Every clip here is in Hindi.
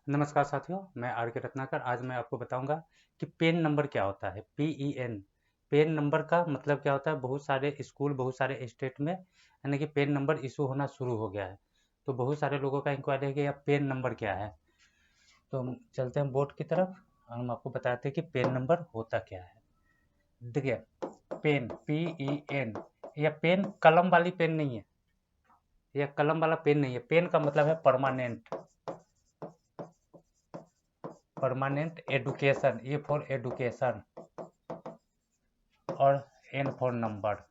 नमस्कार साथियों, मैं आर के रत्नाकर। आज मैं आपको बताऊंगा कि पेन नंबर क्या होता है। PEN पेन नंबर का मतलब क्या होता है। बहुत सारे स्कूल, बहुत सारे स्टेट में यानी कि पेन नंबर इशू होना शुरू हो गया है। तो बहुत सारे लोगों का इंक्वायरी है कि यह पेन नंबर क्या है। तो हम चलते हैं बोर्ड की तरफ। हम आपको बताते हैं कि पेन नंबर होता क्या है। देखिए, पेन PEN, यह पेन कलम वाली पेन नहीं है। यह कलम वाला पेन नहीं है। पेन का मतलब है permanent. Permanent education, A for education और N for number.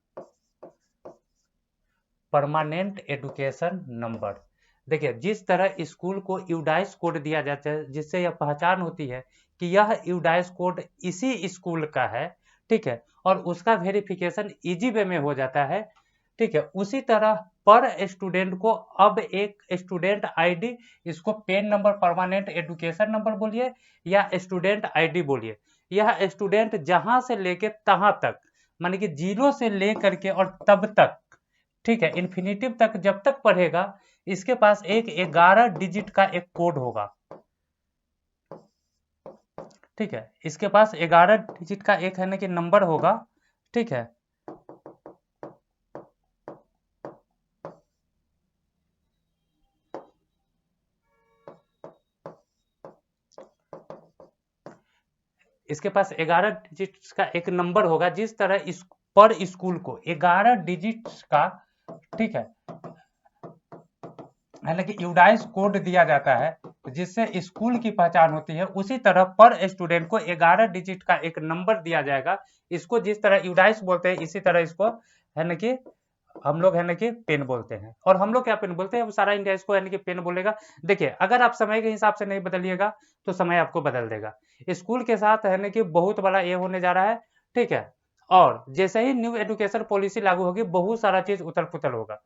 Permanent education number. देखिए, जिस तरह स्कूल को यूडाइस कोड दिया जाता है, जिससे यह पहचान होती है कि यह यूडाइस कोड इसी स्कूल का है, ठीक है, और उसका वेरिफिकेशन इजी वे में हो जाता है, ठीक है। उसी तरह पर स्टूडेंट को अब एक स्टूडेंट आईडी, इसको PAN number, permanent education number बोलिए या स्टूडेंट आईडी बोलिए, यह स्टूडेंट जहां से लेके तहां तक, माने कि जीरो से ले करके और तब तक, ठीक है, इन्फिनिटिव तक जब तक पढ़ेगा, इसके पास एक 11 डिजिट का एक कोड होगा। ठीक है, इसके पास 11 डिजिट का एक है ना कि नंबर होगा। ठीक है, इसके पास 11 डिजिट्स का एक नंबर होगा। जिस तरह इस पर स्कूल को 11 डिजिट्स का, ठीक है ना कि यूडाइस कोड दिया जाता है, जिससे स्कूल की पहचान होती है, उसी तरह पर स्टूडेंट को 11 डिजिट का एक नंबर दिया जाएगा। इसको जिस तरह यूडाइस बोलते हैं, इसी तरह इसको है ना कि हम लोग है ना कि पेन बोलते हैं। और हम लोग क्या पेन बोलते हैं, सारा इंडिया इसको है ना कि पेन बोलेगा। देखिए, अगर आप समय के हिसाब से नहीं बदलिएगा तो समय आपको बदल देगा। स्कूल के साथ है ना कि बहुत बड़ा ये होने जा रहा है, ठीक है। और जैसे ही न्यू एजुकेशन पॉलिसी लागू होगी, बहुत सारा चीज उथल पुथल होगा।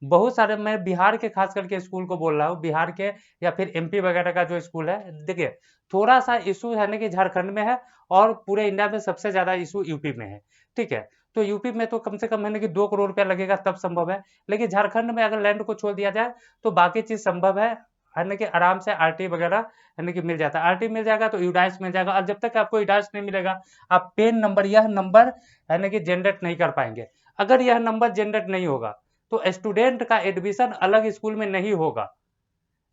बहुत सारे, मैं बिहार के खास करके स्कूल को बोल रहा हूँ, बिहार के या फिर MP वगैरह का जो स्कूल है, देखिए, थोड़ा सा इशू है ना कि झारखंड में है, और पूरे इंडिया में सबसे ज्यादा इशू यूपी में है। ठीक है, तो यूपी में तो कम से कम है ना कि 2 करोड़ रुपया लगेगा तब संभव है। लेकिन झारखंड में अगर लैंड को छोड़ दिया जाए तो बाकी चीज संभव है ना कि आराम से RT वगैरह है ना कि मिल जाता है। RT मिल जाएगा तो यूडाइस मिल जाएगा। और जब तक आपको यूडाइस नहीं मिलेगा, आप पेन नंबर, यह नंबर है ना कि जनरेट नहीं कर पाएंगे। अगर यह नंबर जनरेट नहीं होगा तो स्टूडेंट का एडमिशन अलग स्कूल में नहीं होगा।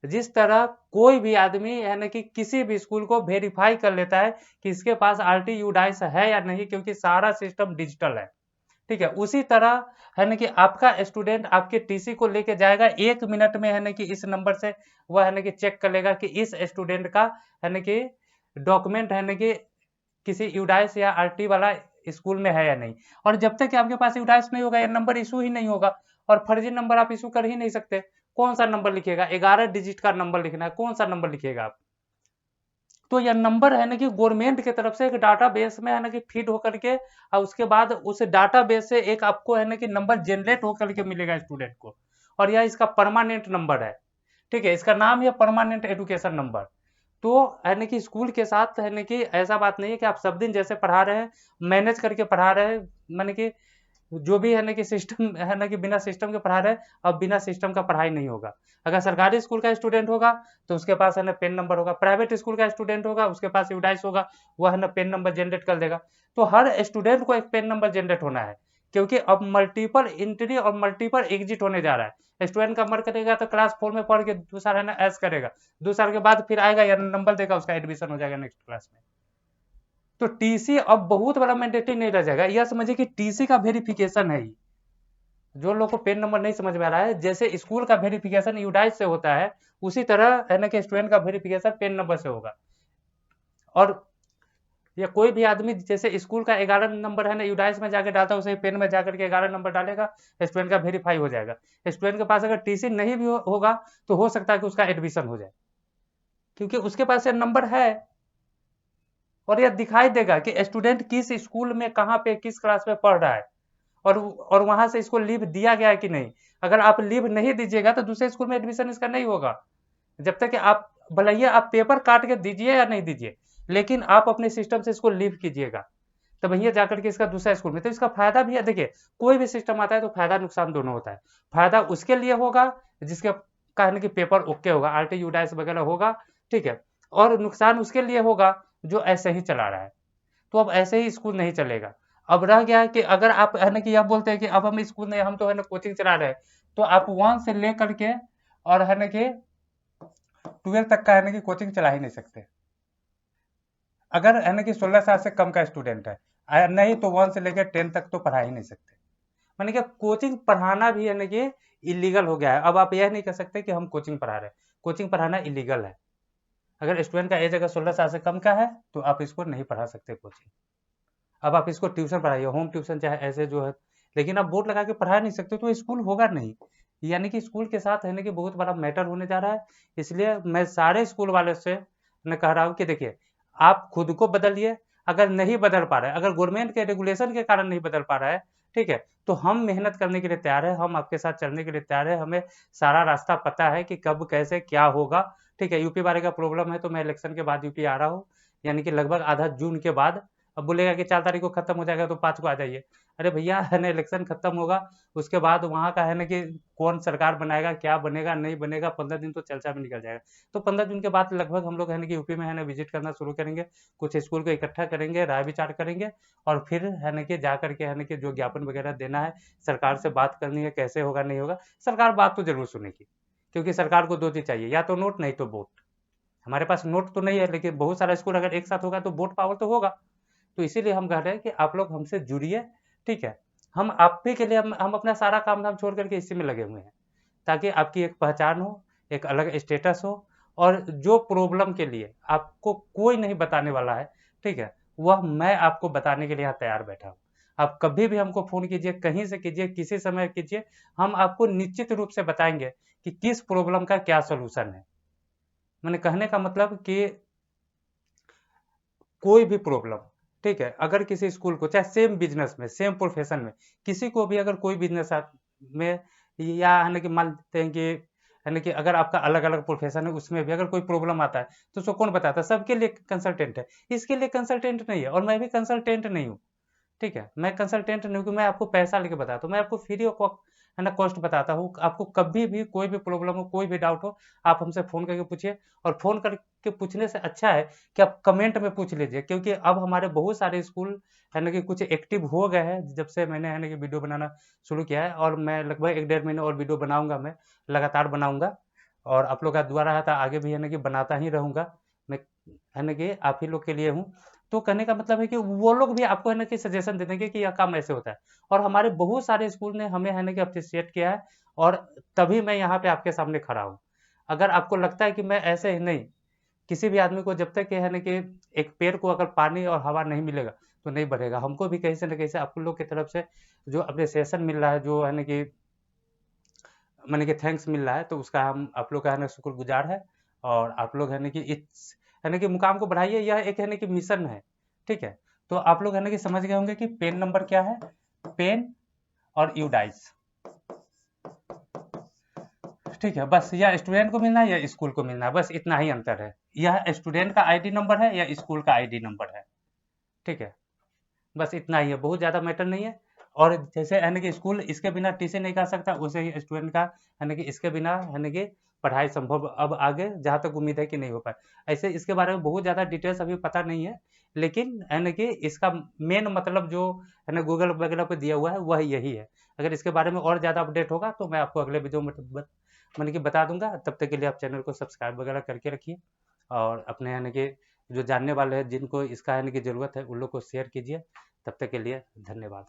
जिस तरह कोई भी आदमी है ना कि किसी भी स्कूल को वेरीफाई कर लेता है कि इसके पास RT यूडाइस है या नहीं, क्योंकि सारा सिस्टम डिजिटल है। ठीक है, उसी तरह है ना कि आपका स्टूडेंट आपके TC को लेके जाएगा 1 मिनट में, है ना कि इस नंबर से वह है ना कि चेक कर लेगा कि इस स्टूडेंट का है ना कि डॉक्यूमेंट है ना कि किसी यूडाइस या RT वाला स्कूल में है या नहीं। और जब तक कि आपके पास यूडाइस नहीं होगा, ये नंबर इशू ही नहीं होगा। और फर्जी नंबर आप इशू कर ही नहीं सकते। कौन सा नंबर लिखिएगा? 11 डिजिट का नंबर लिखना है, कौन सा नंबर लिखिएगा आप? तो यह नंबर है ना कि गवर्नमेंट की तरफ से एक डाटा बेस में है ना कि फीड होकर के, और उसके बाद उस डाटा बेस से एक आपको है ना कि नंबर जनरेट होकर के मिलेगा स्टूडेंट को। और यह इसका परमानेंट नंबर है। ठीक है, इसका नाम है परमानेंट एजुकेशन नंबर। तो है ना कि स्कूल के साथ है ना कि ऐसा बात नहीं है कि आप सब दिन जैसे पढ़ा रहे हैं, मैनेज करके पढ़ा रहे हैं, माने कि जो भी है ना कि सिस्टम है ना कि बिना सिस्टम के पढ़ा रहे हैं, अब बिना सिस्टम का पढ़ाई नहीं होगा। अगर सरकारी स्कूल का स्टूडेंट होगा तो उसके पास है ना पेन नंबर होगा। प्राइवेट स्कूल का स्टूडेंट होगा, उसके पास यूडाइस होगा, वह है ना पेन नंबर जनरेट कर देगा। तो हर स्टूडेंट को एक पेन नंबर जनरेट होना है, क्योंकि अब मल्टीपल एंट्री और मल्टीपल एग्जिट होने जा रहा है। स्टूडेंट का मन करेगा तो क्लास 4 में पढ़ के 2 साल है ना ऐस करेगा, 2 साल के बाद फिर आएगा या नंबर देगा, उसका एडमिशन हो जाएगा नेक्स्ट क्लास में। तो TC अब बहुत बड़ा मैंडेटरी नहीं रह जाएगा। यह समझिए कि TC का वेरिफिकेशन है। जो लोग को पेन नंबर नहीं समझ में आ रहा है, जैसे स्कूल का वेरिफिकेशन यूडाइस से होता है, उसी तरह है ना कि स्टूडेंट का वेरिफिकेशन पेन नंबर से होगा। और या कोई भी आदमी जैसे स्कूल का 11 नंबर है ना यूडाइस में जाकर डालता है, उसे पेन में जाकर के 11 नंबर डालेगा, स्टूडेंट का वेरीफाई हो जाएगा। स्टूडेंट के पास अगर TC नहीं भी होगा तो हो सकता है कि उसका एडमिशन हो जाए, क्योंकि उसके पास ये नंबर है। और यह दिखाई देगा कि स्टूडेंट किस स्कूल में, कहाँ पे, किस क्लास में पढ़ रहा है, और वहां से इसको लीव दिया गया है कि नहीं। अगर आप लीव नहीं दीजिएगा तो दूसरे स्कूल में एडमिशन इसका नहीं होगा। जब तक कि आप, भले आप पेपर काट के दीजिए या नहीं दीजिए, लेकिन आप अपने सिस्टम से इसको लीव कीजिएगा, तो भैया जाकर के इसका दूसरा स्कूल में, तो इसका फायदा भी है। देखिए, कोई भी सिस्टम आता है तो फायदा नुकसान दोनों होता है। फायदा उसके लिए होगा जिसके का है ना कि पेपर ओके होगा, RT यूडाइस वगैरह होगा, ठीक है। और नुकसान उसके लिए होगा जो ऐसे ही चला रहा है। तो अब ऐसे ही स्कूल नहीं चलेगा। अब रह गया कि अगर आप है ना कि आप बोलते हैं कि अब हम स्कूल नहीं, हम तो है ना कोचिंग चला रहे हैं, तो आप 1 से लेकर के और है ना कि 12 तक का है ना कि कोचिंग चला ही नहीं सकते, अगर है ना कि 16 साल से कम का स्टूडेंट है। नहीं तो 1 से लेकर 10 तक तो पढ़ा ही नहीं सकते। मैंने कहा कोचिंग पढ़ाना भी है ना कि इलीगल हो गया है। अब आप यह नहीं कर सकते कि हम कोचिंग पढ़ा रहे हैं, कोचिंग पढ़ाना इलीगल है। अगर स्टूडेंट का एज अगर 16 साल से कम का है तो आप इसको नहीं पढ़ा सकते कोचिंग। अब आप इसको ट्यूशन पढ़ाइए, होम ट्यूशन चाहे ऐसे जो है, लेकिन आप बोर्ड लगा के पढ़ा नहीं सकते तो स्कूल होगा नहीं। यानी कि स्कूल के साथ है ना कि बहुत बड़ा मैटर होने जा रहा है। इसलिए मैं सारे स्कूल वाले से मैं कह रहा हूँ कि देखिए, आप खुद को बदलिए। अगर नहीं बदल पा रहे, अगर गवर्नमेंट के रेगुलेशन के कारण नहीं बदल पा रहा है, ठीक है, तो हम मेहनत करने के लिए तैयार है, हम आपके साथ चलने के लिए तैयार है। हमें सारा रास्ता पता है कि कब कैसे क्या होगा। ठीक है, यूपी वाले का प्रॉब्लम है तो मैं इलेक्शन के बाद यूपी आ रहा हूँ, यानी कि लगभग आधा जून के बाद। अब बोलेगा कि 4 तारीख को खत्म हो जाएगा तो 5 को आ जाइए। अरे भैया है ना, इलेक्शन खत्म होगा, उसके बाद वहाँ का है ना कि कौन सरकार बनाएगा, क्या बनेगा नहीं बनेगा, 15 दिन तो चर्चा में निकल जाएगा। तो 15 दिन के बाद लगभग हम लोग है ना कि यूपी में है ना विजिट करना शुरू करेंगे, कुछ स्कूल को इकट्ठा करेंगे, राय विचार करेंगे, और फिर है ना कि जा करके है ना कि जो ज्ञापन वगैरह देना है, सरकार से बात करनी है, कैसे होगा नहीं होगा। सरकार बात तो जरूर सुनेगी, क्योंकि सरकार को 2 चीज चाहिए, या तो नोट नहीं तो वोट। हमारे पास नोट तो नहीं है, लेकिन बहुत सारा स्कूल अगर एक साथ होगा तो वोट पावर तो होगा। तो इसीलिए हम कह रहे हैं कि आप लोग हमसे जुड़िए, ठीक है। हम आप ही के लिए हम अपना सारा काम धाम छोड़ करके इसी में लगे हुए हैं, ताकि आपकी एक पहचान हो, एक अलग स्टेटस हो, और जो प्रॉब्लम के लिए आपको कोई नहीं बताने वाला है, ठीक है, वह मैं आपको बताने के लिए यहाँ तैयार बैठा हूँ। आप कभी भी हमको फोन कीजिए, कहीं से कीजिए, किसी समय कीजिए, हम आपको निश्चित रूप से बताएंगे कि किस प्रॉब्लम का क्या सोल्यूशन है। मैंने कहने का मतलब कि कोई भी प्रॉब्लम, ठीक है, अगर किसी स्कूल को, चाहे सेम बिजनेस में, सेम प्रोफेशन में, किसी को भी अगर कोई बिजनेस में, या है ना कि मान लेते हैं कि है ना कि अगर आपका अलग अलग प्रोफेशन है, उसमें भी अगर कोई प्रॉब्लम आता है तो उसको कौन बताता है? सबके लिए कंसल्टेंट है, इसके लिए कंसल्टेंट नहीं है, और मैं भी कंसल्टेंट नहीं हूँ। ठीक है, मैं कंसल्टेंट नहीं हूँ कि मैं आपको पैसा लेके बताता हूँ, मैं आपको फ्री ऑफ है ना कॉस्ट बताता हूँ। आपको कभी भी कोई भी प्रॉब्लम हो, कोई भी डाउट हो, आप हमसे फोन करके पूछिए। और फोन करके पूछने से अच्छा है कि आप कमेंट में पूछ लीजिए, क्योंकि अब हमारे बहुत सारे स्कूल है ना कि कुछ एक्टिव हो गए हैं जब से मैंने है ना कि वीडियो बनाना शुरू किया है, और मैं लगभग 1 डेढ़ महीने और वीडियो बनाऊंगा, मैं लगातार बनाऊंगा, और आप लोग का दुआ रहा था, आगे भी है ना कि बनाता ही रहूंगा मैं, है ना कि आप ही लोग के लिए हूँ। तो कहने का मतलब है कि वो लोग भी आपको है ना कि सजेशन दे देंगे कि यह काम ऐसे होता है, और हमारे बहुत सारे स्कूल ने हमें है ना कि अप्रिशिएट किया है, और तभी मैं यहाँ पे आपके सामने खड़ा हूँ। अगर आपको लगता है कि मैं ऐसे ही नहीं, किसी भी आदमी को जब तक है ना कि एक पेड़ को अगर पानी और हवा नहीं मिलेगा तो नहीं बढ़ेगा। हमको भी कहीं से ना कहीं से आप लोग की तरफ से जो अप्रिसिएशन मिल रहा है, जो है ना कि मैंने कि थैंक्स मिल रहा है, तो उसका हम आप लोग का है ना शुक्रगुजार है। और आप लोग है ना कि इस है ना कि मुकाम को बढ़ाइए, यह एक है ना कि मिशन है, ठीक है। तो आप लोग है ना कि समझ गए होंगे कि पेन नंबर क्या है, पेन और यूडाइस, ठीक है। बस यह स्टूडेंट को मिलना है या स्कूल को मिलना है, बस इतना ही अंतर है। यह स्टूडेंट का आईडी नंबर है या स्कूल का आईडी नंबर है, ठीक है। बस इतना ही है, बहुत ज़्यादा मैटर नहीं है। और जैसे है ना कि स्कूल इसके बिना टीसी नहीं कर सकता, वैसे ही स्टूडेंट का है ना कि इसके बिना है ना कि पढ़ाई संभव अब आगे जहाँ तक उम्मीद है कि नहीं हो पाए। ऐसे इसके बारे में बहुत ज़्यादा डिटेल्स अभी पता नहीं है, लेकिन है ना कि इसका मेन मतलब जो है ना गूगल वगैरह पे दिया हुआ है वह यही है। अगर इसके बारे में और ज़्यादा अपडेट होगा तो मैं आपको अगले वीडियो में मैंने कि बता दूंगा। तब तक के लिए आप चैनल को सब्सक्राइब वगैरह करके रखिए, और अपने यानी कि जो जानने वाले हैं, जिनको इसका यानी कि ज़रूरत है, उन लोग को शेयर कीजिए। तब तक के लिए धन्यवाद।